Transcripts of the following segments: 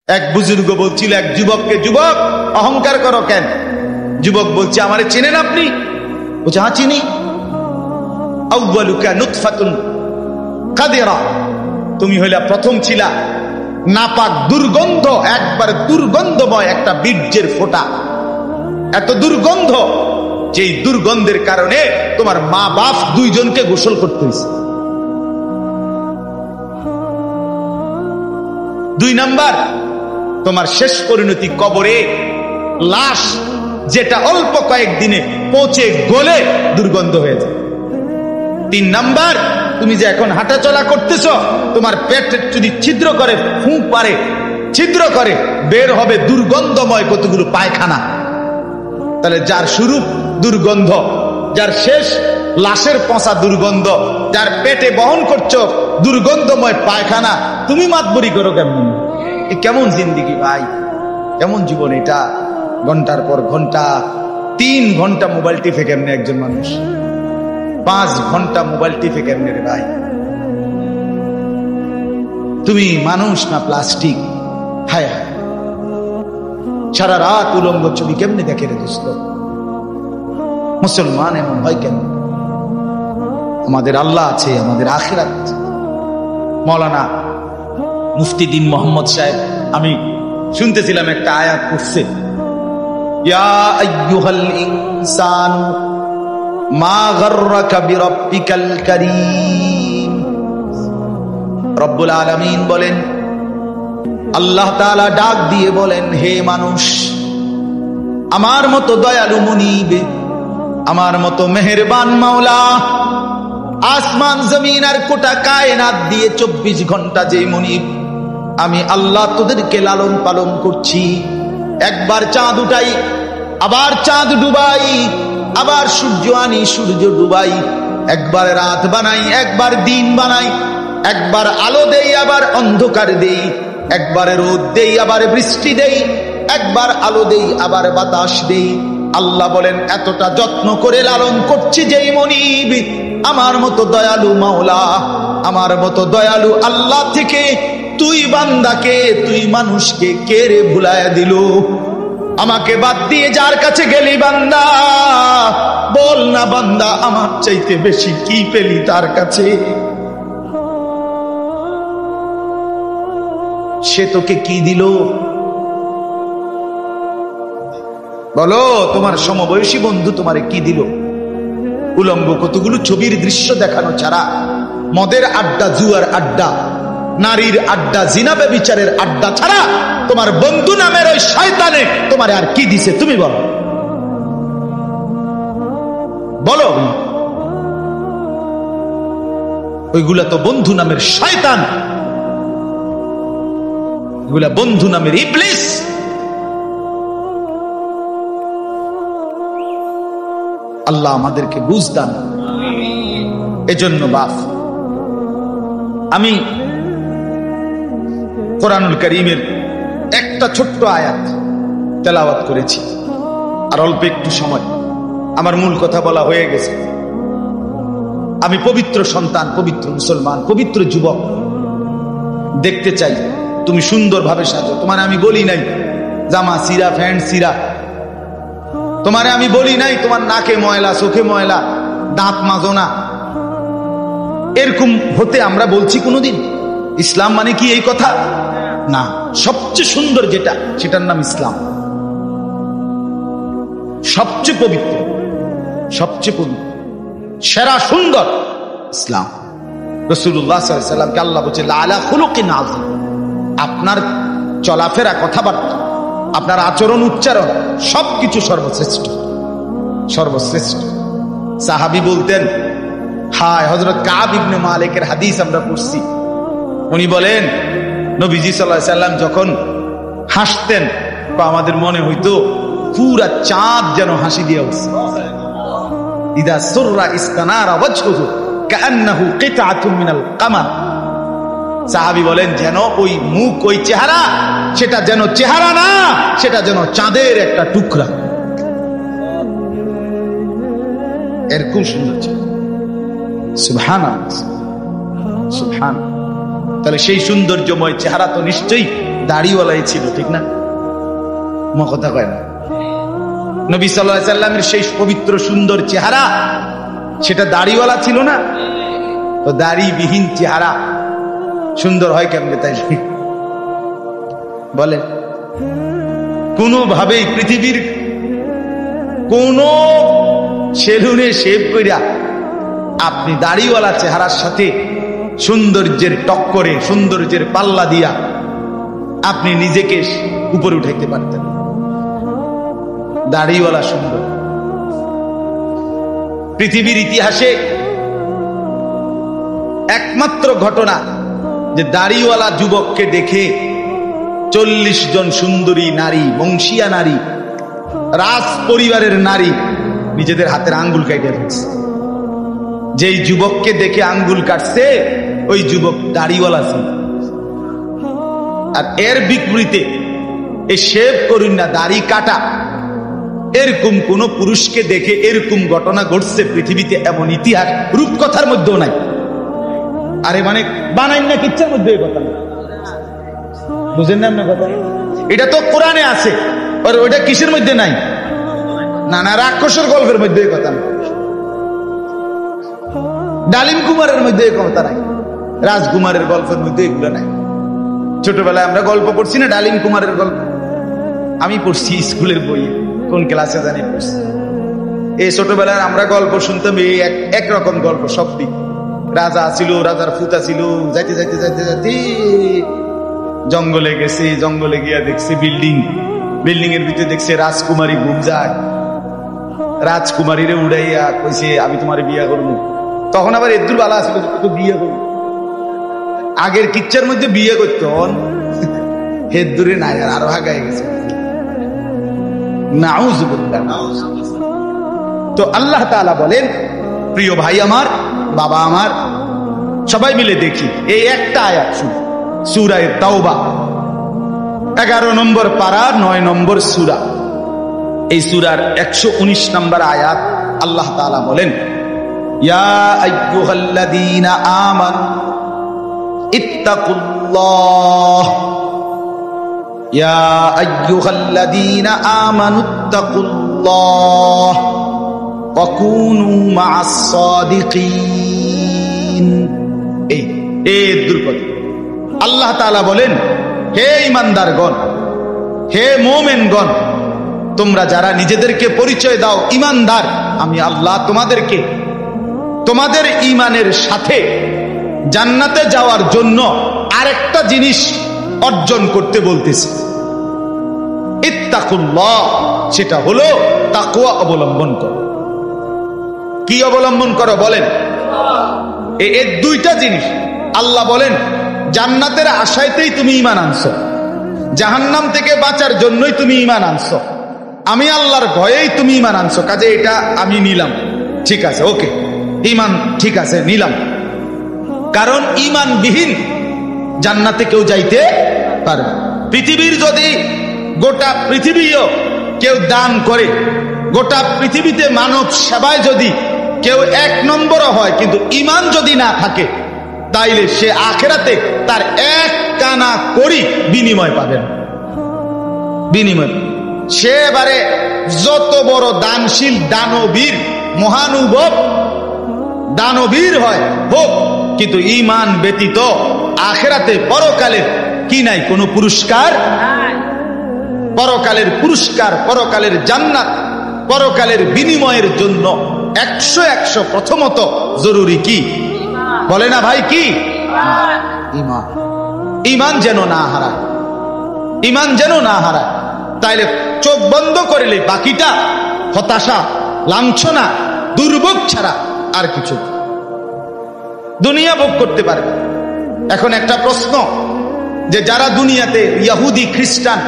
এক বুজুর্গ বলছিল এক যুবককে, যুবক অহংকার করো কেন? যুবক বলছে, আমারে চেনেন আপনি? বলছে, হ্যাঁ চিনি। আউয়ালুকা নুতফাতুন কাদিরা, তুমি হইলা প্রথম ছিলা নাপাক দুর্গন্ধ, একবার দুর্গন্ধময় একটা বীর্যের ফোঁটা, এত দুর্গন্ধ, যেই দুর্গন্ধের কারণে তোমার মা বাপ দুইজনকে গোসল করতে হয়েছে। 2 নাম্বার, তোমার শেষ পরিণতি কবরে, লাশ যেটা অল্প কয়েকদিনে পচে গলে দুর্গন্ধ হয়ে যায়। 3 নাম্বার, তুমি যে এখন হাঁটাচলা করতেছ, তোমার পেট যদি ছিদ্র করে, ফুঁক পারে ছিদ্র করে, বের হবে দুর্গন্ধময় কতগুলো পায়খানা। তাহলে যার শুরু দুর্গন্ধ, যার শেষ লাশের পচা দুর্গন্ধ, যার পেটে বহন করছো দুর্গন্ধময় পায়খানা, তুমি মাতবরি করো কেমন? কেমন জিন্দিগি ভাই, কেমন জীবন এটা? ঘন্টার পর ঘন্টা, 3 ঘন্টা মোবাইল টিপে কেমনে একজন মানুষ? 5 ঘন্টা মোবাইল টিপে কেমনে রে ভাই? তুমি মানুষ না প্লাস্টিক? হায় হায়, সারা রাত উলঙ্গ ছবি কেমনে দেখে রে দোস্ত? মুসলমান এমন হয় কেন? আমাদের আল্লাহ আছে, আমাদের আখিরাত। মৌলানা মুফতি দ্বীন মোহাম্মদ সাহেব, আমি শুনতেছিলাম একটা আয়াত পড়ছে, ইয়া আইয়ুহাল ইনসান মা গাররাকা বিরাব্বিকাল কারীম। রব্বুল আলামিন বলেন, আল্লাহ তাআলা ডাক দিয়ে বলেন, হে মানুষ, আমার মতো দয়ালু মুনিব, আমার মতো মেহেরবান মাওলা, আসমান জমিন আর গোটা কায়নাত দিয়ে 24 ঘন্টা যে মুনিব, আমি আল্লাহ তোদেরকে লালন পালন করছি। একবার চাঁদ উঠাই, আবার চাঁদ ডুবাই, আবার সূর্য আনি, সূর্য ডুবাই, একবার রাত বানাই, একবার দিন বানাই, একবার আলো দেই, আবার অন্ধকার দেই, একবার রোদ দেই, আবার বৃষ্টি দেই, একবার আলো দেই, আবার বাতাস দেই। আল্লাহ বলেন, এতটা যত্ন করে লালন করছি যেই মনিব, আমার মতো দয়ালু মাওলা, আমার মতো দয়ালু আল্লাহ থেকে তুই বান্দাকে, তুই মানুষকে কে রে ভুলায়া দিল? আমাকে বাদ দিয়ে যার কাছে গেলি বান্দা, বল না বান্দা, আমার চাইতে বেশি কি পেলি তার কাছে? সে তোকে কি দিল? বলো, তোমার সমবয়সী বন্ধু তোমারে কি দিল? উলঙ্গ কতগুলো ছবির দৃশ্য দেখানো ছাড়া, মদের আড্ডা, জুয়ার আড্ডা, নারীর আড্ডা, জিনা ব্যভিচারের আড্ডা ছাড়া তোমার বন্ধু নামের ওই শয়তানে তোমারে আর কি দিছে? তুমি বলো, বলো। ওইগুলা তো বন্ধু নামের শয়তান, এগুলা বন্ধু নামের ইবলিস। আল্লাহ আমাদেরকে বুঝ দান। এজন্য বাপ, আমি কোরআনুল কারীমের একটা ছোট্ট আয়াত তেলাওয়াত করেছি, আর অল্প একটু সময়, আমার মূল কথা বলা হয়ে গেছে। আমি পবিত্র সন্তান, পবিত্র মুসলমান, পবিত্র যুবক দেখতে চাই তুমি সুন্দরভাবে সাজো। তোমার আমি বলি নাই জামা সিরা, প্যান্ট সিরা, তোমারে আমি বলি নাই তোমার নাকে ময়লা, চোখে ময়লা, দাঁত মাজো না, এরকম হতে আমরা বলছি কোনোদিন? ইসলাম মানে কি এই কথা? না, সবচেয়ে সুন্দর যেটা, সেটার নাম ইসলাম। সবচেয়ে পবিত্র, সবচেয়ে পবিত্র, সেরা সুন্দর ইসলাম। রাসূলুল্লাহ সাল্লাল্লাহু আলাইহি ওয়াসাল্লামকে আল্লাহ বলেছে, লাআলা খুলুকিন আযীম। আপনার চলাফেরা, কথাবার্তা, আপনার আচরণ, উচ্চারণ, সবকিছু সর্বশ্রেষ্ঠ, সর্বশ্রেষ্ঠ। সাহাবী বলতেন, হায়, হযরত কাব ইবনে মালিকের হাদিস আমরা পড়ছি, উনি বলেন, নবীজি সাল্লাল্লাহু আলাইহি ওয়াসাল্লাম যখন হাসতেন, আমাদের মনে হইতো পুরা চাঁদ যেন হাসি দিয়ে উঠছে। ইদা সুররা ইস্তানারা ওয়াজহুহু কাআন্নাহু কিতআতুম মিনাল কামার। সাহাবী বলেন, যেন ওই মুখ, ওই চেহারা, সেটা যেন চেহারা না, সেটা যেন চাঁদের একটা টুকরা। এরকম সুন্দর চেহারা। সুবহানাল্লাহ, সুবহানাল্লাহ। তাহলে সেই সৌন্দর্যময় চেহারা তো নিশ্চয়ই দাড়িওয়ালাই ছিল, ঠিক না? কথা কয় না? নবী সাল্লাল্লাহু আলাইহি সাল্লামের সেই পবিত্র সুন্দর চেহারা, সেটা দাড়িওয়ালা ছিল না? তো দাড়িবিহীন চেহারা সুন্দর হয় কেমনে তাই বলে? কোনোভাবেই পৃথিবীর কোন সেলুনে শেভ কইরা আপনি দাড়িওয়ালা চেহারার সাথে সৌন্দর্যের টক্করে, সৌন্দর্যের পাল্লা দিয়া আপনি নিজেকে উপরে উঠাইতে পারতেন। দাড়িওয়ালা সুন্দর। পৃথিবীর ইতিহাসে একমাত্র ঘটনা যে দাড়িওয়ালা যুবককে দেখে 40 জন সুন্দরী নারী, বংশীয়া নারী, রাজ পরিবারের নারী নিজেদের হাতের আঙ্গুল কেটে ফেলছে। যেই যুবককে দেখে আঙ্গুল কাটছে ওই যুবক দাড়িওয়ালা ছিল। আর এর বিপরীতে এই শেভ করুন না, দাড়ি কাটা, এরকম কোন পুরুষকে দেখে এরকম ঘটনা ঘটছে পৃথিবীতে এমন ইতিহাস রূপকথার মধ্যেও নাই। আরে মানে বানাই না কিচ্ছার মধ্যে এই কথা বুঝেন না আপনার কথা? এটা তো কোরআনে আছে, আর ওইটা কিসের মধ্যে নাই? না না, রাক্ষসের গল্পের মধ্যে এই কথা নাই, ডালিম কুমারের মধ্যে এই কথা নাই, রাজকুমারের গল্পের মধ্যে এগুলো নাই। ছোটবেলায় আমরা গল্প পড়ছি না, ডালিম কুমারের গল্প আমি পড়ছি স্কুলের বই, কোন ক্লাসে জানি পড়ছি। এই ছোটবেলায় আমরা গল্প শুনতাম, এই একরকম গল্প সব দিক। রাজা ছিল, রাজার ফুতা ছিল, যাইতে যাইতে যাইতে যাইতে জঙ্গলে গেছে, জঙ্গলে গিয়া দেখছে বিল্ডিং, বিল্ডিং এর ভিতরে দেখছে রাজকুমারী ঘুম যায়। রাজকুমারীরে উড়াইয়া কইছে আমি তোমার বিয়া করবো। তখন আবার এদুর বালা ছিল তো বিয়ে করবো। আগের কিচ্ছার মধ্যে বিয়ে করতো, হেদুরে নাই, আর আরো আগায় গেছে। তো আল্লাহ তাআলা বলেন, প্রিয় ভাই আমার, বাবা আমার, সবাই মিলে দেখি এই একটা আয়াত শুনি, সূরা তাওবা 11 নম্বর পারা 9 নম্বর সূরা। এই সূরার 119 নম্বর আয়াত আল্লাহ তাআলা বলেন, ইয়া আইয়ুহাল্লাযীনা আমানু ইত্তাকুল্লাহ, ইয়া আইয়ুহাল্লাযীনা আমানু ইত্তাকুল্লাহ ওয়া কুনু মা'আস সাদিকিন। এই দুর্গত আল্লাহ তাআলা বলেন, হে ঈমানদারগণ, হে মুমিনগণ, তোমরা যারা নিজেদেরকে পরিচয় দাও ঈমানদার, আমি আল্লাহ তোমাদেরকে তোমাদের ঈমানের সাথে জান্নাতে যাওয়ার জন্য আরেকটা জিনিস অর্জন করতে বলতেছি, ইত্তাকুল্লাহ। সেটা হলো তাকওয়া অবলম্বন করো। কি অবলম্বন করো বলেন? এই দুইটা জিনিস। আল্লাহ বলেন জান্নাতের আশায়তেই তুমি ঈমান আনছো, জাহান্নাম থেকে বাঁচার জন্যই তুমি ঈমান আনছো, আমি আল্লাহর ভয়েই তুমি ঈমান আনছো। কাজে এটা আমি নিলাম, ঠিক আছে, ওকে, ঈমান ঠিক আছে, নিলাম। কারণ ঈমানবিহীন জান্নাতে কেউ যাইতে পারবে। পৃথিবীর যদি গোটা পৃথিবীও কেউ দান করে, গোটা পৃথিবীতে মানব সেবায় যদি কেউ 1 নম্বরও হয়, কিন্তু ঈমান যদি না থাকে, তাইলে সে আখিরাতে তার 1 কানা করি বিনিময় পাবেন। বিনিময় সে এবারে যত বড় দানশীল দানবীর মহানুভব দানবীর হয় হোক, কিন্তু ঈমান ব্যতীত আখিরাতে পরকালের কি নাই? কোনো পুরস্কার। পরকালের পুরস্কার, পরকালের জান্নাত, পরকালের বিনিময়ের জন্য 100 প্রথমত জরুরি কি বলে না ভাই? কি? ঈমান। ঈমান যেন না হারায়, ঈমান যেন না হারায়। তাইলে চোখ বন্ধ করলে বাকিটা হতাশা, লাঞ্ছনা, দুর্ভোগ ছাড়া আর কিছু দুনিয়া ভোগ করতে পারবে। এখন একটা প্রশ্ন, যে যারা দুনিয়াতে ইহুদি, খ্রিস্টান,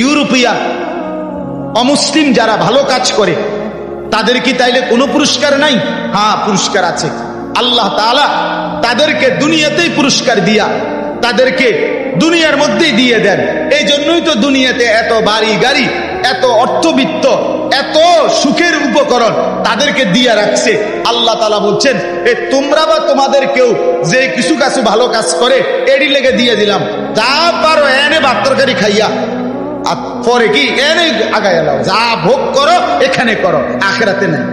ইউরোপিয়ান, অমুসলিম যারা ভালো কাজ করে, তাদের কি তাইলে কোনো পুরস্কার নাই? হ্যাঁ, পুরস্কার আছে। আল্লাহ তাআলা তাদেরকে দুনিয়াতেই পুরস্কার দিয়া তাদেরকে দুনিয়ার মধ্যেই দিয়ে দেন। এই জন্যই তো দুনিয়াতে এত বাড়ি গাড়ি, এত অর্থবিত্ত, এত সুখের উপকরণ তাদেরকে দিয়ে রাখছে। আল্লাহ তাআলা বলছেন, তোমরা বা তোমাদের কেউ যে কিছু ভালো কাজ করে এরই লেগে দিয়ে দিলাম, যা পারো এনে ভাত তরকারি খাইয়া, আর পরে কি এনে আগায় এলাও, যা ভোগ করো এখানে করো, আখিরাতে নাই,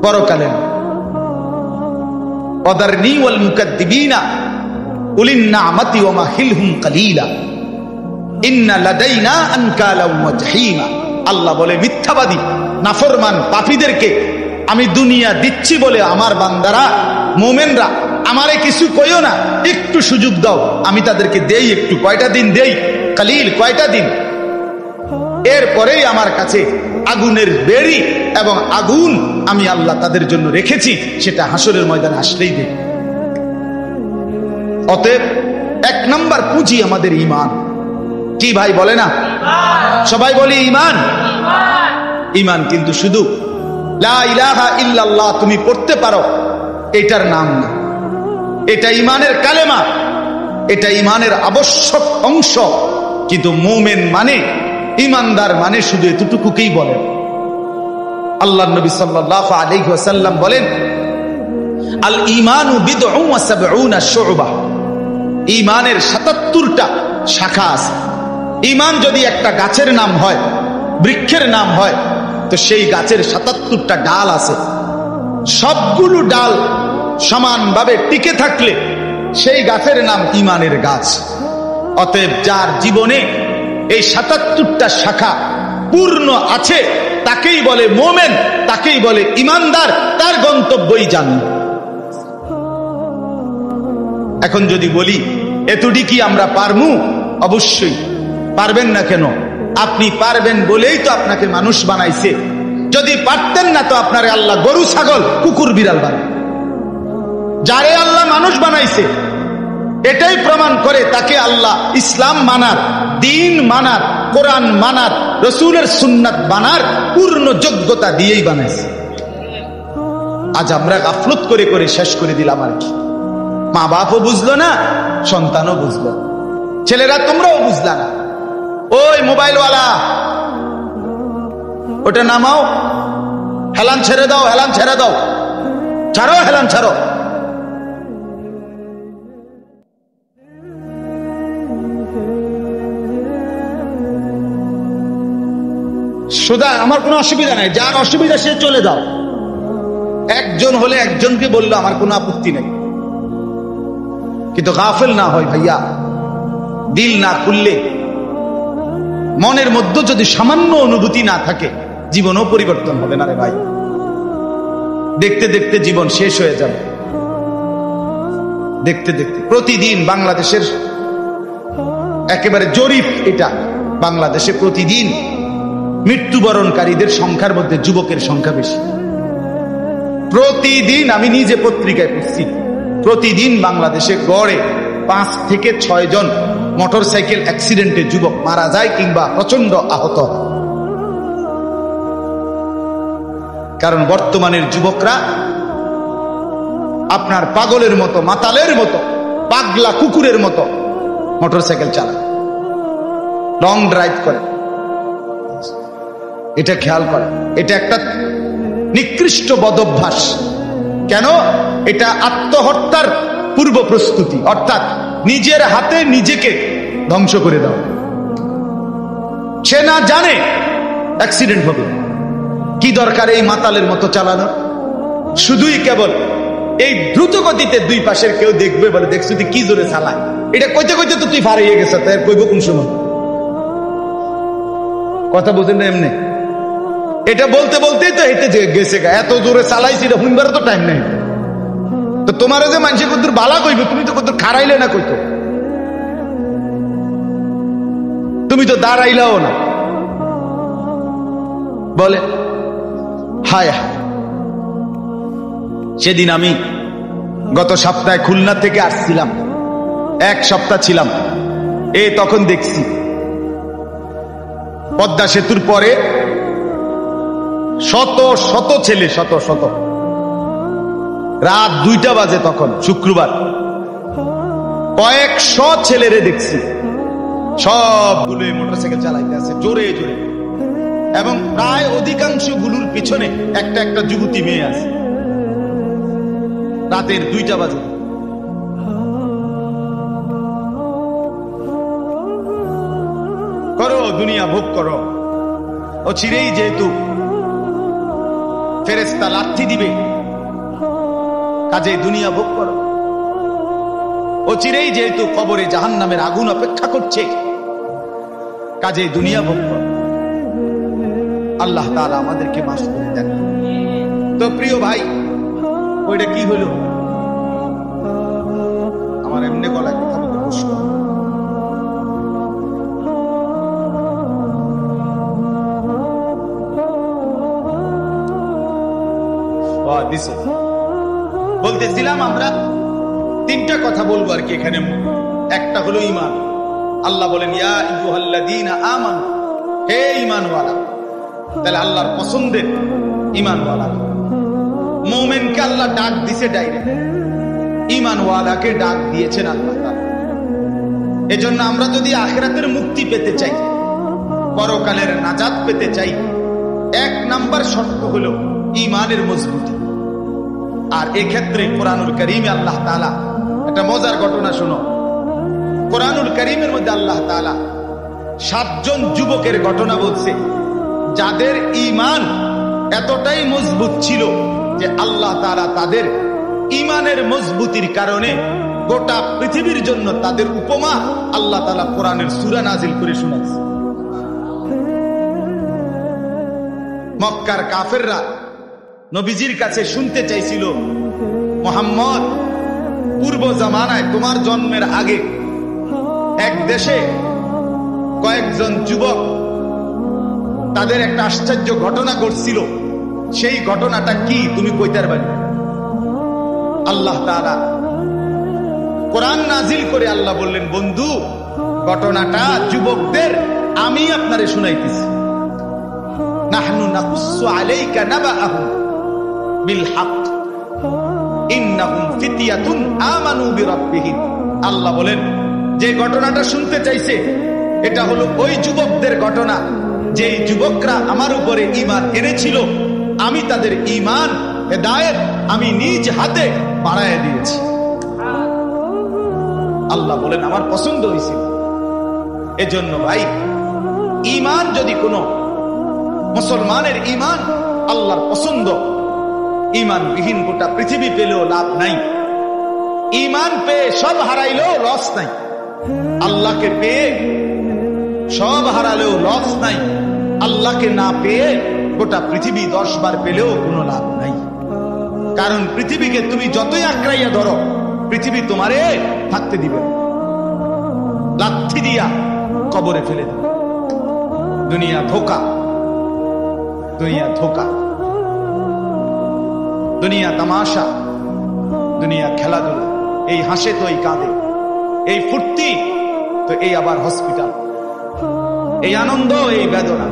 পরকালে না। ওয়াদারনি ওয়াল মুকাদ্দিবিনা উলিন নি'মাতি ওয়া মাহিলহুম কালিলা ইন্না লাদাইনা আনকালা ওয়া জাহিমা। আল্লাহ বলে মিথ্যাবাদী নাফরমান পাপীদেরকে আমি দুনিয়া দিচ্ছি বলে আমার বান্দারা মুমিনরা আমারে কিছু কইও না, একটু সুযোগ দাও, আমি তাদেরকে দেই একটু, কয়টা দিন দেই, কালিল কয়টা দিন, এরপরেই আমার কাছে আগুনের বেড়ি এবং আগুন আমি আল্লাহ তাদের জন্য রেখেছি, সেটা হাসরের ময়দানে আসলেই দেব। অতএব 1 নম্বর পুঁজি আমাদের ঈমান। কি ভাই বলে না? সবাই বলি ঈমান। ঈমান কিন্তু শুধু লা ইলাহা ইল্লাল্লাহ তুমি পড়তে পারো এটার নাম না, এটা ঈমানের কালেমা, এটা ঈমানের আবশ্যক অংশ। কিন্তু মুমিন মানে, ঈমানদার মানে শুধু এতটুকুকেই বলেন। আল্লাহর নবী সাল্লাল্লাহু আলাইহি ওয়াসাল্লাম বলেন, আল ঈমানু বিদউন ওয়া সাবউনা শু'বা। ঈমানের 77টা শাখা আছে। ঈমান যদি একটা গাছের নাম হয়, বৃক্ষের নাম হয়, তো সেই গাছের 77টা ডাল আছে। সবগুলো ডাল সমানভাবে টিকে থাকলে সেই গাছের নাম ঈমানের গাছ। অতএব যার জীবনে এই 77টা শাখা পূর্ণ আছে তাকেই বলে মুমিন, তাকেই বলে ঈমানদার, তার গন্তব্যই জান্নাত। এখন যদি বলি এতটি কি আমরা পারমু? অবশ্যই পারবেন না। কেন? আপনি পারবেন বলেই তো আপনাকে মানুষ বানাইছে। যদি পারতেন না তো আপনারে আল্লাহ গরু ছাগল কুকুর বিড়াল বানায়। যারে আল্লাহ মানুষ বানাইছে এটাই প্রমাণ করে তাকে আল্লাহ ইসলাম মানার, দ্বীন মানার, কোরআন মানার, রাসূলের সুন্নাত মানার পূর্ণ যোগ্যতা দিয়েই বানাইছে। আজ আমরা গাফলত করে করে শেষ করে দিলাম। আর কি, মা বাপও বুঝলো না, সন্তানও বুঝলো, ছেলেরা তোমরাও বুঝলা না। ওই মোবাইলওয়ালা, ওটা নামাও, হেলান ছেড়ে দাও, হেলান ছেড়ে দাও, ছাড়ো, হেলান ছাড়ো। সুদা আমার কোনো অসুবিধা নাই, যার অসুবিধা সে চলে যাও। একজন হলে একজনকে বললো আমার কোনো আপত্তি নেই, কিন্তু গাফেল না হয় ভাইয়া। দিল না খুললে, মনের মধ্যে যদি সামান্য অনুভূতি না থাকে, জীবনও পরিবর্তন হবে না রে ভাই। দেখতে দেখতে জীবন শেষ হয়ে যাবে। দেখতে দেখতে প্রতিদিন বাংলাদেশের একেবারে জরিপ এটা, বাংলাদেশে প্রতিদিন মৃত্যুবরণকারীদের সংখ্যার মধ্যে যুবকের সংখ্যা বেশি। প্রতিদিন আমি নিজে পত্রিকায় পড়ছি, প্রতিদিন বাংলাদেশে গড়ে 5 থেকে 6 জন মোটরসাইকেল অ্যাক্সিডেন্টে যুবক মারা যায় কিংবা প্রচন্ড আহত। কারণ বর্তমানের যুবকরা আপনার পাগলের মতো, মাতালের মতো, পাগলা কুকুরের মতো মোটরসাইকেল চালায়, লং ড্রাইভ করে। এটা খেয়াল করে, এটা একটা নিকৃষ্ট বদভ্যাস। কেন? এটা আত্মহত্যার পূর্ব প্রস্তুতি, অর্থাৎ নিজের হাতে নিজেকে ধ্বংস করে দাও। সে না জানে অ্যাক্সিডেন্ট হবে, কি দরকার এই মাতালের মতো চালানো? শুধুই কেবল এই দ্রুত গতিতে দুই পাশের কেউ দেখবে, বলে দেখছো তুই কি জোরে চালায়, এটা কইতে কইতে তো তুই ফারিয়ে গেছে, তাই কইব কোন সময়? কথা বুঝেন না? এমনি এটা বলতে বলতেই তো হেঁটে গেছে, এত জোরে চালাইছি, এটা শুনবার তো টাইম নেই। তো তোমারও যে মানুষের কত বালা কইবে, তুমি তো কত খারাইলে না, কইতো তুমি তো দাঁড়াইলাও না। বলে হায় হায়। সেদিন আমি গত সপ্তাহে খুলনা থেকে আসছিলাম, 1 সপ্তাহ ছিলাম। তখন দেখছি পদ্মা সেতুর পরে শত শত ছেলে, শত শত, রাত 2টা বাজে তখন শুক্রবার, কয়েকশো ছেলেরে দেখছি, সবগুলো মোটরসাইকেল চালাইতে আছে জোরে জোরে, এবং প্রায় অধিকাংশ গুলোর পিছনে একটা একটা যুবতী মেয়ে আছে। রাতের 2টা বাজে দুনিয়া ভোগ করো। ও চিরেই যেহেতু ফেরেশতা লাঠি দিবে, কাজে দুনিয়া ভোগ করো। ও চিরেই যেহেতু কবরে জাহান্নামের আগুন অপেক্ষা করছে, কাজে দুনিয়া ভোগ করো। আল্লাহ তাআলা আমাদেরকে মাফ করে দেন। তো প্রিয় ভাই, ওইটা কি হলো? আমার এমনি গলায় কথা বলতে কষ্ট। বলতেছিলাম আমরা তিনটা কথা বলবো আর কি এখানে। একটা হলো ঈমান। আল্লাহ বলেন ইয়া আইয়ুহাল্লাযীনা আমানু, হে ঈমানওয়ালা। তাহলে আল্লাহর পছন্দের ঈমানওয়ালা মুমিনকে আল্লাহ ডাক দিয়েছে ডাইরেক্ট, ঈমানওয়ালাকে ডাক দিয়েছেন আল্লাহ তাআলা। এজন্য আমরা যদি আখিরাতের মুক্তি পেতে চাই, পরকালের নাজাত পেতে চাই, এক নাম্বার শর্ত হলো ঈমানের মজবুতি। আর এক্ষেত্রে কোরআনুল কারীমে আল্লাহ তাআলা একটা মজার ঘটনা শুনো। কোরআনুল কারীমের মধ্যে আল্লাহ তাআলা 7 জন যুবকের ঘটনা বলছে, যাদের ঈমান এতটাই মজবুত ছিল যে আল্লাহ তাআলা তাদের ঈমানের মজবুতির কারণে গোটা পৃথিবীর জন্য তাদের উপমা আল্লাহ তাআলা কোরআনের সূরা নাজিল করে শোনাচ্ছে। মক্কার কাফেররা নবীজির কাছে শুনতে চাইছিল, মুহাম্মদ, পূর্ব জামানায় তোমার জন্মের আগে এক দেশে কয়েকজন যুবক তাদের একটা আশ্চর্য ঘটনা ঘটছিল, সেই ঘটনাটা কি তুমি কইতে পারবে? আল্লাহ তাআলা কোরআন নাজিল করে আল্লাহ বললেন, বন্ধু, ঘটনাটা যুবকদের আমি আপনারে শুনাইতেছি। নাহনু নাকুসু আলাইকা নাবাআহুম বিল হক ইন্নাহুম ফিতয়াতুন আমানু বিরাব্বিহিম। আল্লাহ বলেন, যে ঘটনাটা শুনতে চাইছে এটা হলো ওই যুবকদের ঘটনা, যেই যুবকরা আমার উপরে ঈমান এনেছিল, আমি তাদের ঈমান হেদায়েত আমি নিজ হাতে বাড়ায় দিয়েছি। আল্লাহ বলেন, আমার পছন্দ হয়েছিল। এজন্য ভাই, ঈমান যদি কোনো মুসলমানের ঈমান আল্লাহর পছন্দ, ঈমানবিহীন গোটা পৃথিবী পেলেও লাভ নাই। ঈমান পেয়ে সব হারাইলেও লস নাই। আল্লাহকে পেয়ে সব হারালেও লস নাই। আল্লাহকে না পেয়ে গোটা পৃথিবী 10 বার পেলেও কোনো লাভ নাই। কারণ পৃথিবীকে তুমি যতই আঁকড়াইয়া ধরো, পৃথিবী তোমারে থাকতে দিবে, লাথি দিয়া কবরে ফেলে দেবে। দুনিয়া ধোঁকা, দুনিয়া ধোঁকা, দুনিয়া তামাশা, দুনিয়া খেলাধুলা। এই হাসে তো এই কাঁদে, এই ফুর্তি তো এই আবার হসপিটাল, এই আনন্দ এই বেদনা,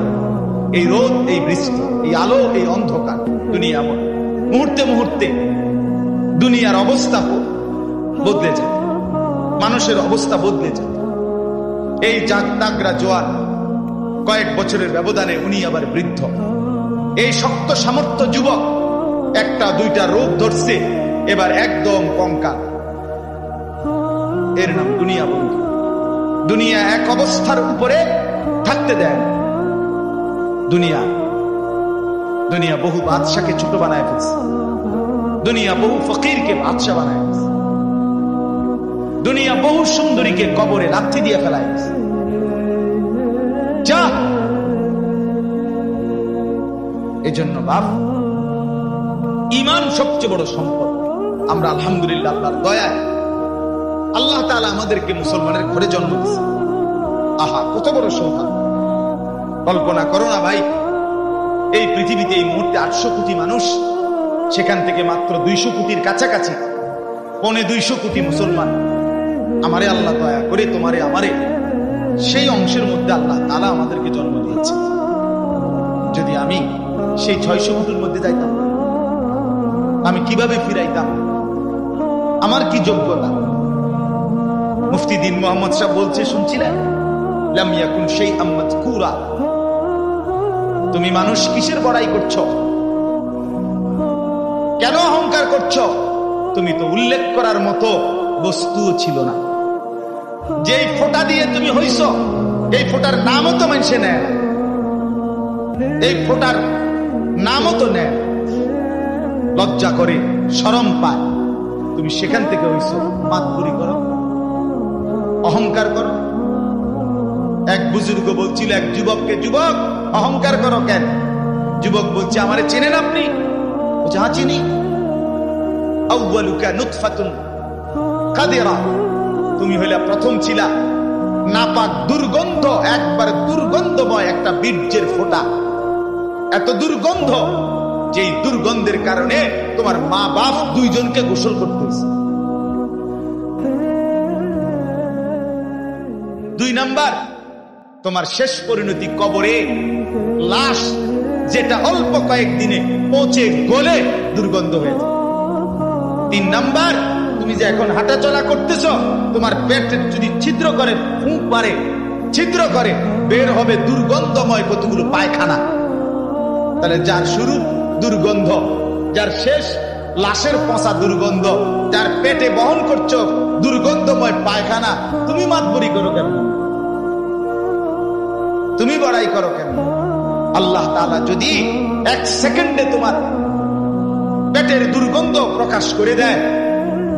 এই রোদ এই বৃষ্টি, এই আলো এই অন্ধকার। দুনিয়া মুহূর্তে মুহূর্তে দুনিয়ার অবস্থা বদলে যায়, মানুষের অবস্থা বদলে যায়। এই তাগড়া জোয়ান, কয়েক বছরের ব্যবধানে উনি আবার বৃদ্ধ। এই শক্ত সামর্থ্য যুবক একটা দুইটা রোগ ধরছে, এবার একদম কঙ্কাল। এর নাম দুনিয়া। বন্ধু, দুনিয়া এক অবস্থার উপরে থাকতে দেয় না। দুনিয়া দুনিয়া বহু বাদশাকে ছোট বানায় ফেলছে, দুনিয়া বহু ফকিরকে বাদশা বানায় ফেলছে, দুনিয়া বহু সুন্দরীকে কবরে লাথি দিয়ে ফেলায় ফেলছে। যা, এজন্য বাপ, ঈমান সবচেয়ে বড় সম্পদ। আমরা আলহামদুলিল্লাহ আল্লাহর দয়ায় আল্লাহ তাআলা আমাদেরকে মুসলমানের ঘরে জন্ম দিয়েছে। আহা, কত বড় সৌভাগ্য! কল্পনা করো না ভাই, এই পৃথিবীতে এই মুহূর্তে 800 কোটি মানুষ, সেখান থেকে মাত্র 200 কোটির কাছাকাছি, 250 কোটি মুসলমান। আমারে আল্লাহ দয়া করে তোমারে আমারে সেই অংশের মধ্যে আল্লাহ তাআলা আমাদেরকে জন্ম দিয়েছে। যদি আমি সেই 600 কোটির মধ্যে যাইতাম, আমি কিভাবে ফিরাইতাম? আমার কি যোগ্যতা? মুফতি দ্বীন মুহাম্মদ সাহেব বলছে, শুনছিলেন, লাম ইয়াকুন শাইআম মাযকুরা। তুমি মানুষ কিসের বড়াই করছো? কেন অহংকার করছো? তুমি তো উল্লেখ করার মতো বস্তুও ছিল না। যেই ফোঁটা দিয়ে তুমি হইছো, এই ফোঁটার নামও তো মানুষে নেয়, এই ফোঁটার নামও তো নেয়, লজ্জা করে, শরম পায়। তুমি সেখান থেকে হইছো, মাতবুরি করো, অহংকার করো। এক বুজুর্গ বলছিল এক যুবককে, যুবক অহংকার করো কেন? যুবক বলছে, আমারে চেনেন আপনি? বলছে, হ্যাঁ চিনি। আউয়ালুকা নুতফাতুন কাদিরা, তুমি হইলা প্রথম ছিলা নাপাক দুর্গন্ধ, একবার দুর্গন্ধময় একটা বীর্যের ফোঁটা, এত দুর্গন্ধ যেই দুর্গন্ধের কারণে তোমার মা বাপ দুইজনকে গোসল করতে হয়েছে। 2 নাম্বার, তোমার শেষ পরিণতি কবরে, লাশ যেটা অল্প কয়েকদিনে পচে গলে দুর্গন্ধ হয়ে যায়। 3 নাম্বার, তুমি যে এখন হাঁটাচলা করতেছ, তোমার পেটে যদি ছিদ্র করে, ফুঁক মারে, ছিদ্র করে, বের হবে দুর্গন্ধময় কতগুলো পায়খানা। তাহলে যার শুরু দুর্গন্ধ, যার শেষ লাশের পচা দুর্গন্ধ, যার পেটে বহন করছো দুর্গন্ধময় পায়খানা, তুমি মাতবরি করো কেন? তুমি বড়াই করো কেন? আল্লাহ তাআলা যদি 1 সেকেন্ডে তোমার পেটের দুর্গন্ধ প্রকাশ করে দেয়,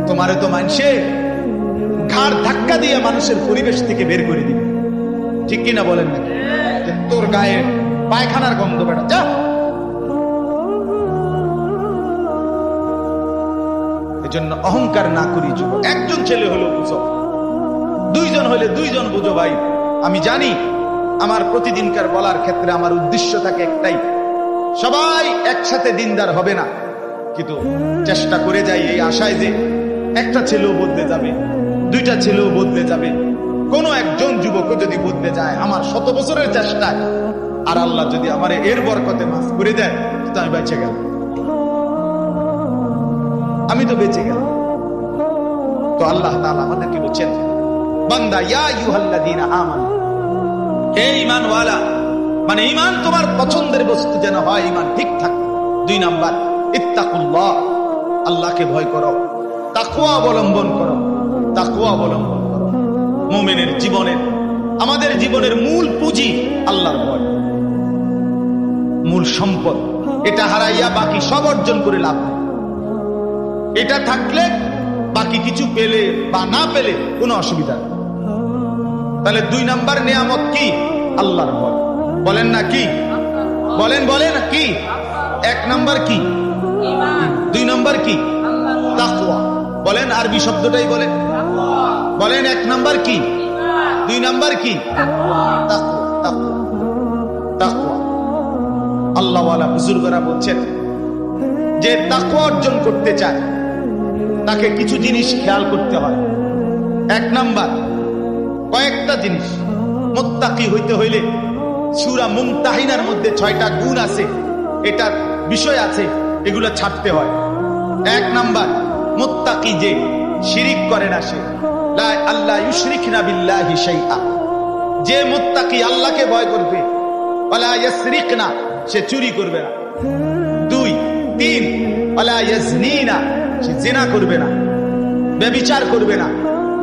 তোমারে তো মানুষে ঘাড় ধাক্কা দিয়ে মানুষের পরিবেশ থেকে বের করে দিবে। ঠিক কিনা বলেন না? তোর গায়ে পায়খানার গন্ধ বেড়া, যা। এজন্য অহংকার না করি যুবক। একজন ছেলে হলো বুঝো, 2 জন হলে 2 জন বুঝো ভাই। আমি জানি আমার প্রতিদিনকার বলার ক্ষেত্রে আমার উদ্দেশ্য থাকে একটাই, সবাই একসাথে দিনদার হবে না, কিন্তু চেষ্টা করে যাই এই আশায় যে একটা ছেলেও বদলে যাবে, 2টা ছেলেও বদলে যাবে, কোনো একজন যুবকও যদি বদলে যায় আমার 100 বছরের চেষ্টায়, আর আল্লাহ যদি আমার এর বরকতে মাফ করে দেয়, তো আমি বেঁচে গেলাম, আমি তো বেঁচে গেলাম। তো আল্লাহ তাআলা আমাদেরকে বলছেন, বান্দা ইয়া আইয়ুহাল্লাযীনা আমানু, হে ঈমানওয়ালা, মানে ঈমান তোমার পছন্দের বস্তু যেন হয়, ঈমান ঠিকঠাক। 2 নাম্বার, ইত্তাকুল্লাহ, আল্লাহকে ভয় করো, তাকওয়া অবলম্বন করো, তাকওয়া অবলম্বন করো। মুমিনের জীবনের, আমাদের জীবনের মূল পুঁজি আল্লাহর ভয়, মূল সম্পদ। এটা হারাইয়া বাকি সব অর্জন করে লাভ নেই। এটা থাকলে বাকি কিছু পেলে বা না পেলে কোনো অসুবিধা নেই। তাহলে 2 নাম্বার নিয়ামত কি? আল্লাহর ভয়। বলেন না কি? বলেন, বলেন কি? 1 নাম্বার কি? 2 নাম্বার কি? তাকওয়া। বলেন, আরবি শব্দটাই বলেন, বলেন 1 নাম্বার কি? 2 নাম্বার কি? তাকওয়া, তাকওয়া, তাকওয়া। আল্লাহওয়ালা বুজুর্গরা বলছেন যে তাকওয়া অর্জন করতে চায় তাকে কিছু জিনিস খেয়াল করতে হয়। 1 নাম্বার, কয়েকটা জিনিস। মুত্তাকি হইতে হইলে সূরা মুমতাহিনার মধ্যে 6টা গুণ আছে, এটা বিষয় আছে, এগুলো ছাড়তে হয়। 1 নাম্বার, মুত্তাকি যে শিরিক করে না, সে লা আল্লাহ ইউশরিকনা বিল্লাহি শাইআ, যে মুত্তাকি আল্লাহকে ভয় করবে, ওয়ালা ইয়াসরিকনা, সে চুরি করবে না। 2, 3, ওয়ালা ইয়াজনিনা, সে জিনা করবে না, ব্যভিচার করবে না,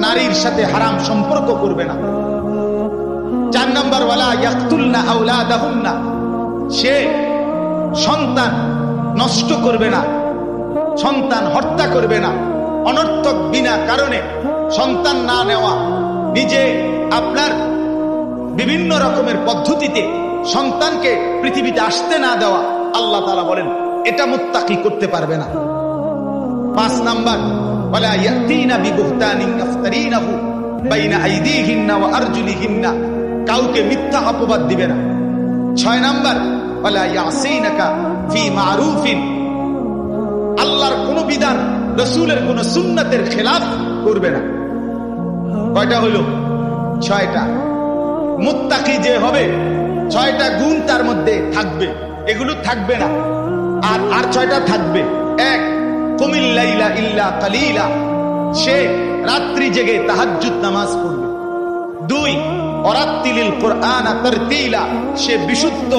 নারীর সাথে হারাম সম্পর্ক করবে না। 4 নাম্বার, ওয়ালা ইয়াকতুলনা আওলাদাহুন্না, সে সন্তান নষ্ট করবে না, সন্তান হত্যা করবে না, অনর্থক বিনা কারণে সন্তান না নেওয়া, নিজে আপনার বিভিন্ন রকমের পদ্ধতিতে সন্তানকে পৃথিবীতে আসতে না দেওয়া, আল্লাহ তাআলা বলেন এটা মুত্তাকি করতে পারবে না। 5 নাম্বার, ওয়ালা ইয়াতিনা বিবুহতানিন ইফতারিনাহু বাইনা আইদিহিন্না ওয়া আরজুলিহিন্না, কাউকে মিথ্যা অপবাদ দিবে না। 6 নাম্বার, ওয়ালা ইয়াসিনাকা ফি মারুফিন, আল্লাহর কোন বিধান, রাসূলের কোন সুন্নাতের খেলাফ করবে না। কয়টা হলো? 6টা। মুত্তাকি যে হবে 6টা গুণ তার মধ্যে থাকবে, এগুলো থাকবে না। আর 6টা থাকবে। 1, কুমিল লাইলা ইল্লা কালিলা, সে রাত্রি জেগে তাহাজ্জুদ নামাজ পড়বে। 2, ওয়ারাত্তিলিল কুরআনা তারতিলা, সে বিশুদ্ধ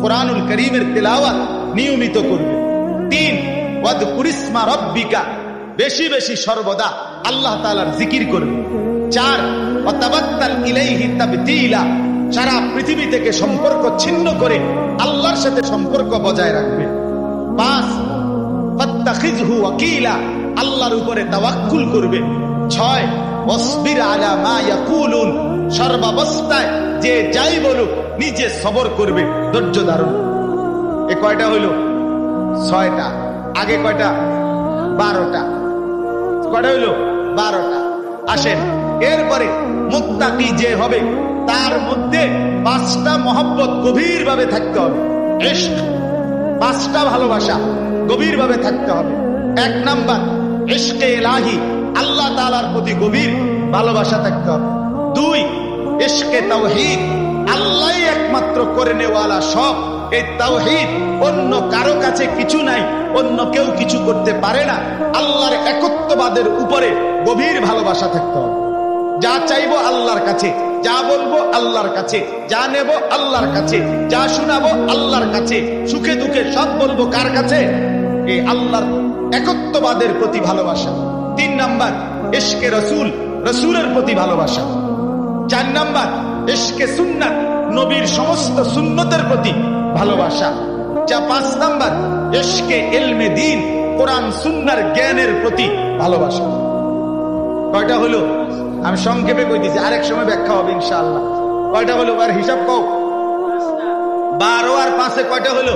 কুরআনুল কারীমের তেলাওয়াত নিয়মিত করবে। 3, ওয়াযকুরিসমা রাব্বিকা, বেশি বেশি সর্বদা আল্লাহ তাআলার জিকির করবে। 4, ওয়াতাবাত্তাল ইলাইহি তাবতিলা, সারা পৃথিবী থেকে সম্পর্ক ছিন্ন করে আল্লাহর সাথে সম্পর্ক বজায় রাখবে। 5 ফাত্তাখিযহু ওয়াকিলা, আল্লাহর উপরে তাওয়াক্কুল করবে। 6 ওয়াসবির আলা মা ইয়াকুলুন, সর্বাবস্থায় যে যাই বলুক নিজে সবর করবে, ধৈর্য ধারণ। এ কয়টা হইল? 6টা। আগে কয়টা? 12টা। কয়টা হইল? 12টা। আসেন, এরপরে মুত্তাকি যে হবে তার মধ্যে 5টা মহব্বত গভীরভাবে থাকতে হবে। ইশক, 5টা ভালোবাসা গভীরভাবে থাকতে হবে। 1 নাম্বার ইশকে ইলাহি, আল্লাহ তাআলার প্রতি গভীর ভালোবাসা থাকতে হবে। 2 ইশকে তাওহীদ, আল্লাহই একমাত্র করে নেওয়ালা সব। এই তাওহীদ, অন্য কারো কাছে কিছু নাই, অন্য কেউ কিছু করতে পারে না। আল্লাহর একত্ববাদের উপরে গভীর ভালোবাসা থাকতে হবে। যা চাইবো আল্লাহর কাছে, যা বলবো আল্লাহর কাছে, যা নেব আল্লাহর কাছে, যা শোনাবো আল্লাহর কাছে, সুখে দুঃখে সব বলবো কার কাছে? এই আল্লাহর একত্ববাদের প্রতি ভালোবাসা। 3 নাম্বার ইশকে রাসূল, রাসূলের প্রতি ভালোবাসা। 4 নাম্বার ইশকে সুন্নাত, নবীর সমস্ত সুন্নতের প্রতি ভালোবাসা। 5 নাম্বার ইশকে ইলমে দ্বীন, কোরআন সুন্নাহর জ্ঞানের প্রতি ভালোবাসা। কয়টা হলো? আমি সংক্ষেপে কই দিছি, আরেক সময় ব্যাখ্যা হবে ইনশাআল্লাহ। কয়টা হলো? আর হিসাব কও। 12 আর 5 কয়টা হলো?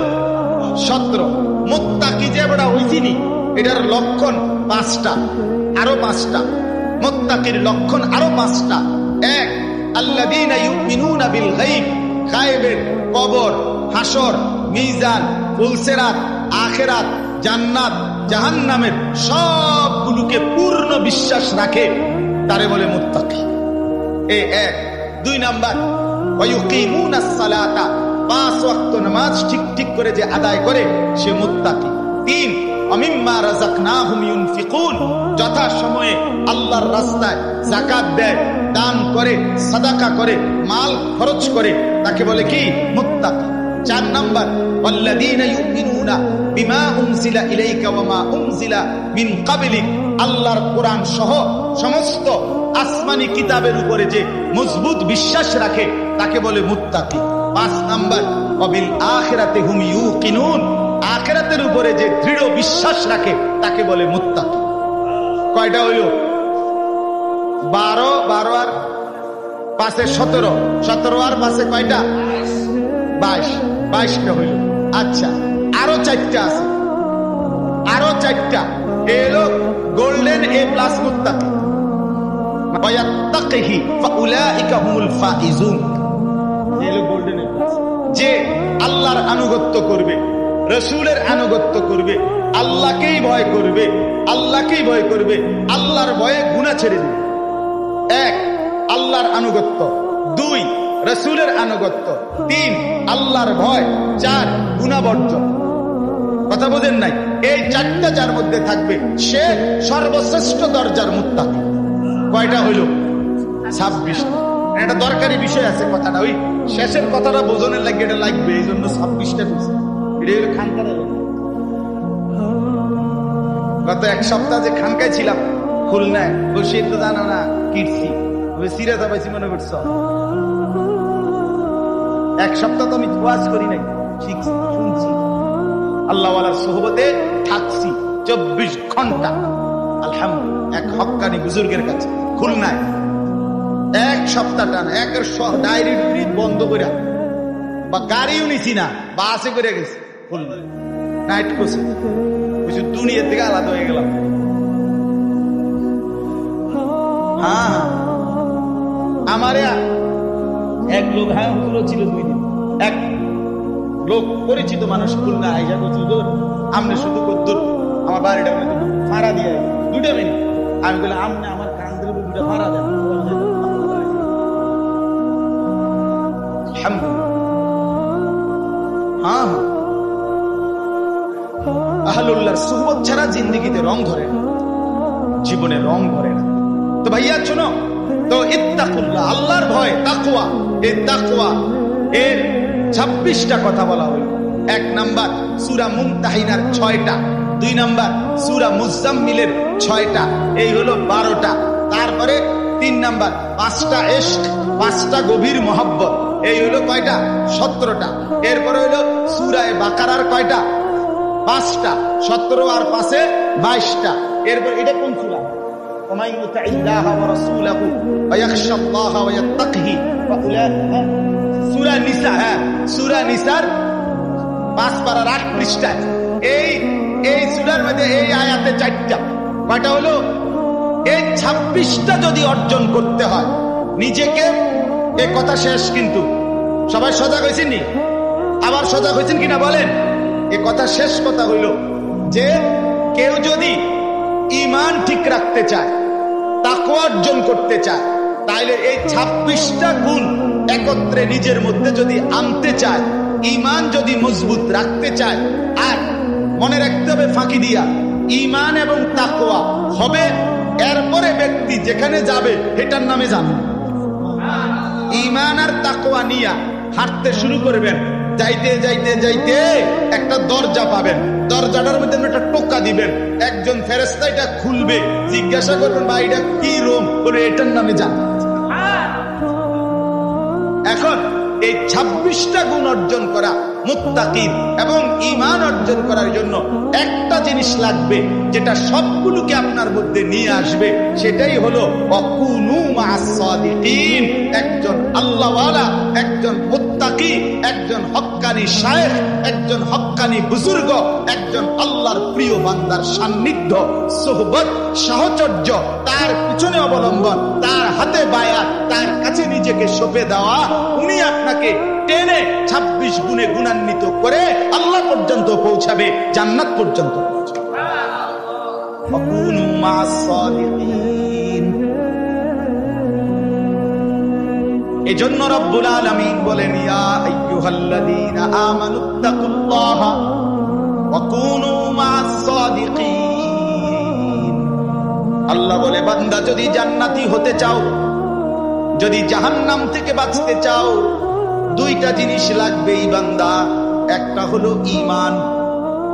17। মুত্তাকি যে বড় হইছিনি, এটার লক্ষণ 5টা, আরো 5টা। মুত্তাকির লক্ষণ আরো 5টা। 1 আল্লাযীনা ইউমিনুনা বিল গায়ব, গায়বের, কবর, হাসর, মিজান, ফুলসিরাত, আখিরাত, জান্নাত, জাহান্নামের সবগুলোকে পূর্ণ বিশ্বাস রাখে, তারে বলে মুত্তাকি। এই 1। 2 নাম্বার ওয়ায়ুকিমুনাস সালাতা, 5 ওয়াক্ত নামাজ ঠিক করে যে আদায় করে সে মুত্তাকি। 3 ওয়ামিম্মা রাযাকনাহুম ইউনফিকুন, যথা সময়ে আল্লাহর রাস্তায় যাকাত দেয়, দান করে, সাদাকা করে, মাল খরচ করে, তাকে বলে কি? মুত্তাকি। 4 নাম্বার ওয়াল্লাযীনা ইউমিনুনা বিমা উনজিলা ইলাইকা ওয়া মা উনজিলা মিন ক্বাবলিক, আল্লাহর কোরআন সহ সমস্ত আসমানি কিতাবের উপরে যে মজবুত বিশ্বাস রাখে তাকে বলে মুত্তাকি। 5 নাম্বার ওয়াবিল আখিরাতি হুম ইউকিনুন, আখিরাতের উপরে যে দৃঢ় বিশ্বাস রাখে তাকে বলে মুত্তাকি। কয়টা হইল? 12 আর 5 17, 17 আর 5 কয়টা? 22টা হইল। আচ্ছা, আরো 4টা আছে, আরো 4টা। এলো গোল্ডেন এ প্লাস মুত্তাকি। ওয়ায়াত্তাকিহি ফাউলাইকা হুমুল ফাইজুন, এলো গোল্ডেন এ প্লাস। যে আল্লাহর আনুগত্য করবে, রাসূলের আনুগত্য করবে, আল্লাহকেই ভয় করবে, আল্লাহকেই ভয় করবে, আল্লাহর ভয়ে গুনাহ ছেড়ে দিবে। 1 আল্লাহর আনুগত্য, 2 রাসূলের আনুগত্য, 3 আল্লাহর ভয়, 4 গুনাহ বর্জন। কথা বোঝেন নাই? এই 4টা যার মধ্যে থাকবে সে সর্বশ্রেষ্ঠ দরজার মুত্তাকি। কয়টা হইল? 26। এটা দরকারি বিষয় আছে কথাটা, ওই শেষের কথাটা বোঝনের লাগে এটা লাগবে, এই জন্য 26টা দিচ্ছে। এটা হলো খানকারে। গত 1 সপ্তাহ যে খানকায় ছিলাম খুলনায়, বসে তো জানো না কিটছি, সিরাজা পাইছি মনে করছ। 1 সপ্তাহ তো আমি ওয়াজ করি নাই, শিখছি, শুনছি, আল্লাহওয়ালার সোহবতে থাকছি 24 ঘন্টা আলহামদুলিল্লাহ, এক হক্কানি বুজুর্গের কাছে খুলনায় 1 সপ্তাহ টানা, একের ডায়েরি বন্ধ করে, বা গাড়িও নিছি না, বাসে করে গেছি খুলনায়, নাইট করছি, দুনিয়ার থেকে আলাদা হয়ে গেলাম। হ্যাঁ, আমারে এক লোক হায়ামপুরও ছিল 2 দিন, এক লোক পরিচিত মানুষ খুলনা আইসা হুজুর আমনে শুধু কদ্দুর আমার বাড়িটা ভাড়া দিয়ে 2টা মিনিট। আমি বললাম আমনে আমার কান ধরে 2টা ভাড়া দেন। হ্যাঁ, আহলুল্লাহর সুহবত ছাড়া জিন্দেগিতে রং ধরে না, জীবনে রং ধরে না। তো ভাইয়া শোনো, তো ইত্তাকুল্লাহ, আল্লাহর ভয়, তাকওয়া, এই তাকওয়া এর 26টা কথা বলা হলো। 1 নাম্বার সূরা মুমতাহিনার 6টা, 2 নাম্বার সূরা মুজাম্মিলের 6টা, এই হলো 12টা। তারপরে 3 নাম্বার 5টা ইশক, 5টা গভীর মহব্বত, এই কয়টা? 17টা। এরপরে হলো সূরা বাকারার কয়টা? 5টা। 17 আর 5-এ 22টা। এরপর এটা কোন সূরা? ومن يطع الله ورسوله ويخشى الله ويتقه সূরা নিসা। হ্যাঁ, সূরা নিসার 5 পারার 8 পৃষ্ঠায় এই সূরার মধ্যে এই আয়াতে 4টা। কয়টা হলো? এই 26টা যদি অর্জন করতে হয় নিজেকে, এই কথা শেষ। কিন্তু সবাই সজাগ হয়েছেন নি? আবার সজাগ হয়েছেন কিনা বলেন? এই কথা শেষ। কথা হইল যে কেউ যদি ঈমান ঠিক রাখতে চায়, তাকওয়া অর্জন করতে চায়, তাইলে এই 26টা গুণ একত্রে নিজের মধ্যে যদি আনতে চায়, ঈমান যদি মজবুত রাখতে চায়, আর মনে রাখতে হবে ফাঁকি দিয়া ঈমান এবং তাকওয়া হবে, এরপরে ব্যক্তি যেখানে যাবে এটার নামে যাবে। ঈমান আর তাকওয়া নিয়া হাঁটতে শুরু করবেন, যাইতে যাইতে যাইতে একটা দরজা পাবেন, দরজাটার মধ্যে একটা টোকা দিবেন, একজন ফেরেশতা এটা খুলবে, জিজ্ঞাসা করবেন ভাই এটা কি রুম? বলে এটার নামে জান্নাত। এখন এই 26টা গুণ অর্জন করা মুত্তাকিন এবং ঈমান অর্জন করার জন্য একটা জিনিস লাগবে, যেটা সবগুলোকে আপনার মধ্যে নিয়ে আসবে, সেটাই হলো ওয়াকুনু মা'আস সাদিকিন। একজন আল্লাহওয়ালা, একজন মুত্তাকি, একজন হক্কানি শায়েখ, একজন হক্কানি বুজুর্গ, একজন আল্লাহর প্রিয় বান্দার সান্নিধ্য, সোহবত, সাহচর্য, তার পিছনে অবলম্বন, তার হাতে বায়াত, তার কাছে নিজেকে সঁপে দেওয়া, উনি আপনাকে টেনে 26 গুণে গুণান্বিত করে আল্লাহ পর্যন্ত পৌঁছাবে, জান্নাত পর্যন্ত পৌঁছাবে। ওয়াকুনু মা'আস সাদিকিন। এজন্য রব্বুল আলামিন বলেন ইয়া আইয়ুহাল্লাযীনা আমানুত্তাকুল্লাহা ওয়া কুনু মা'আস সাদিকিন। আল্লাহ বলে বান্দা যদি জান্নাতি হতে চাও, যদি জাহান্নাম থেকে বাঁচতে চাও, 2টা জিনিস লাগবেই বান্দা। একটা হলো ঈমান,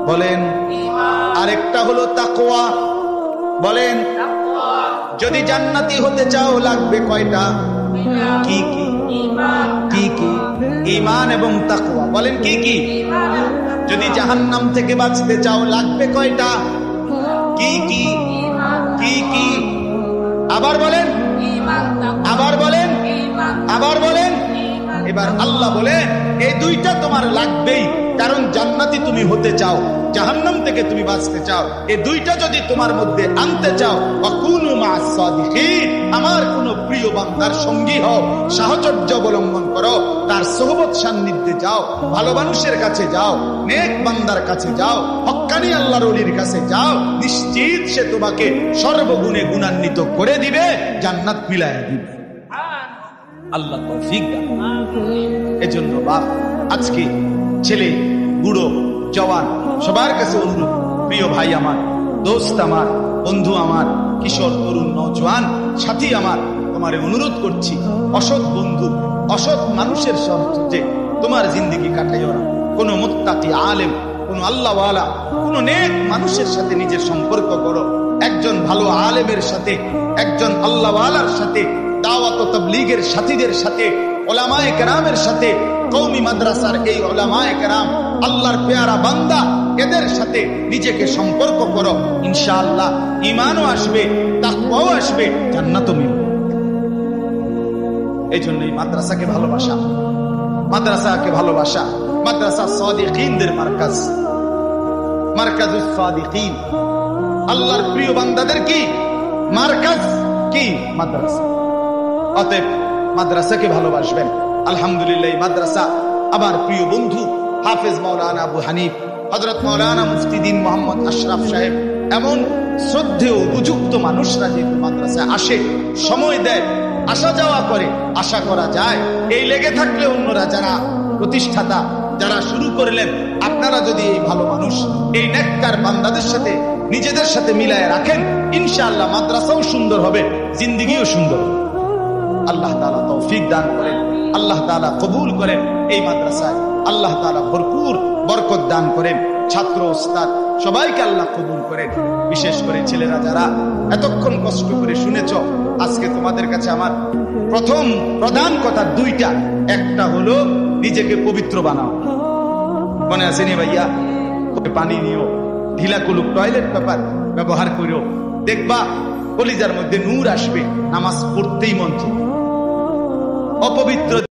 বলেন, আরেকটা হলো তাকওয়া, বলেন। যদি জান্নাতি হতে চাও লাগবে কয়টা? কি কি? কি কি? ঈমান এবং তাকওয়া। বলেন কি কি? যদি জাহান্নাম থেকে বাঁচতে চাও লাগবে কয়টা? কি কি? কি কি? আবার বলেন, আবার বলেন, আবার বলেন। এবার আল্লাহ বলে এই 2টা তোমার লাগবেই, কারণ জান্নাতি তুমি হতে চাও, জাহান্নাম থেকে তুমি বাঁচতে চাও। এই 2টা যদি তোমার মধ্যে আনতে চাও, ওয়াকুনু মা'আস সাদিকিন, আমার কোন প্রিয় বান্দার সঙ্গী হও, সাহচর্য অবলম্বন করো, তার সোহবত সান্নিধ্যে যাও, ভালো মানুষের কাছে যাও, নেক বান্দার কাছে যাও, হক্কানি আল্লাহর ওলির কাছে যাও, নিশ্চিত সে তোমাকে সর্বগুণে গুণান্বিত করে দিবে, জান্নাত মিলায়া দিবে। আল্লাহ তৌফিক দান। এজন্য বাপ, আজকে ছেলে, বুড়ো, জওয়ান সবার কাছে অনুরোধ, প্রিয় ভাই আমার, দোস্ত আমার, বন্ধু আমার, কিশোর, তরুণ, নওজোয়ান সাথী আমার, তোমারে অনুরোধ করছি, অসৎ বন্ধু, অসৎ মানুষের সাথে তোমার জিন্দেগি কাটাইও না। কোন মুত্তাকি আলেম, কোন আল্লাহওয়ালা, কোন নেক মানুষের সাথে নিজের সম্পর্ক করো। একজন ভালো আলেমের সাথে, একজন আল্লাহওয়ালার সাথে, দাওয়াত ও তাবলীগের সাথীদের সাথে, উলামায়ে কেরামের সাথে, কওমি মাদ্রাসার এই উলামায়ে কেরাম, আল্লাহর পেয়ারা বান্দা, এদের সাথে নিজেকে সম্পর্ক করো। ইনশাআল্লাহ ঈমানও আসবে, তাকওয়াও আসবে, জান্নাতও মিলবে। এই জন্যই মাদ্রাসাকে ভালোবাসা, মাদ্রাসাকে ভালোবাসা। মাদ্রাসা সাদিকিনদের মার্কাজ, মার্কাজুস সাদিকিন, আল্লাহর প্রিয় বান্দাদের কি মার্কাজ, কি মাদ্রাসা। অতএব মাদ্রাসাকে ভালোবাসবেন। আলহামদুলিল্লাহ মাদ্রাসা আমার প্রিয় বন্ধু হাফেজ মাওলানা আবু হানিফ, হযরত মাওলানা মুফতি দ্বীন মোহাম্মদ আশরাফ সাহেব, এমন শ্রদ্ধেয় উপযুক্ত মানুষরা যেহেতু মাদ্রাসায় আসে, সময় দেয়, আসা যাওয়া করে, আশা করা যায় এই লেগে থাকলে অন্যরা যারা প্রতিষ্ঠাতা, যারা শুরু করলেন, আপনারা যদি এই ভালো মানুষ, এই নেককার বান্দাদের সাথে নিজেদের সাথে মিলায় রাখেন, ইনশাআল্লাহ মাদ্রাসাও সুন্দর হবে, জিন্দেগিও সুন্দর হবে। আল্লাহ তাআলা তৌফিক দান করেন, আল্লাহ তাআলা কবুল করেন। এই মাদ্রাসায় আল্লাহ তাআলা ভরপুর বরকত দান করেন। ছাত্র, ওস্তাদ সবাইকে আল্লাহ কবুল করেন। বিশেষ করে ছেলেরা যারা এতক্ষণ কষ্ট করে শুনেছ, আজকে তোমাদের কাছে আমার প্রধান কথা 2টা। একটা হলো নিজেকে পবিত্র বানাও। মনে আছে নি ভাইয়া? পানি নিও, ঢিলা কুলুক টয়লেট পেপার ব্যবহার করো, দেখবা কলিজার মধ্যে নূর আসবে, নামাজ পড়তেই মন চাইবে। অপবিত্র